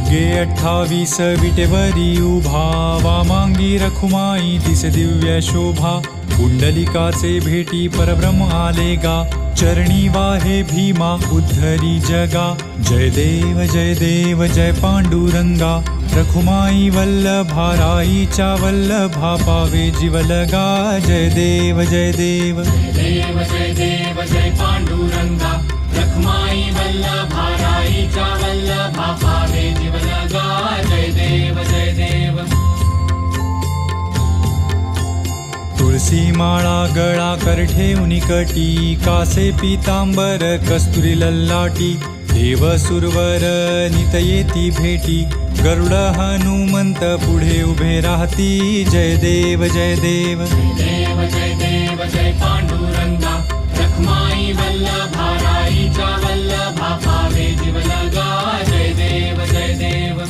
युगे 28 विटेवरी उभा, वामांगी रखुमाई दिस दिव्य शोभा. कुंडलिकाचे भेटी परब्रह्म आले गा, चरणी वाहे भीमा उद्धरी जगा. जय देव जय पांडुरंगा, रखुमाई वल्लभा राईच्या वल्लभा पावे जीवलगा. जय देव जय देव जय पांडुरंगा, रखुमाई वल्लभा राईच्या वल्लभा पावे जीवलगा. जय देव जय देव. तुळसी माळा गळा कर ठेवून कटी, कासे पीतांबर कस्तुरी लल्लाटी. देव सुरवर नित येती भेटी, गरुड हनुमंत पुढे उभे राहती. जय देव जय देव जय पांडुरंगा, रखुमाई वल्लभा राईच्या वल्लभा पावे जीवलगा. जय देव जय देव.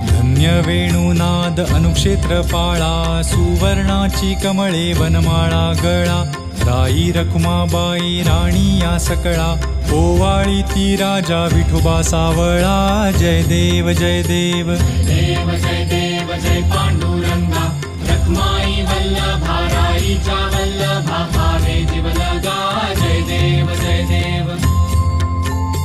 धन्य वेणुनाद अनुक्षेत्र पाळा, सुवर्णाची कमळे वनमाळा गळा. राई रखुमाबाई राणी या सकळा, ओवाळी ती राजा विठोबा सावळा. जय देव जय देव जय पांडुरंगा,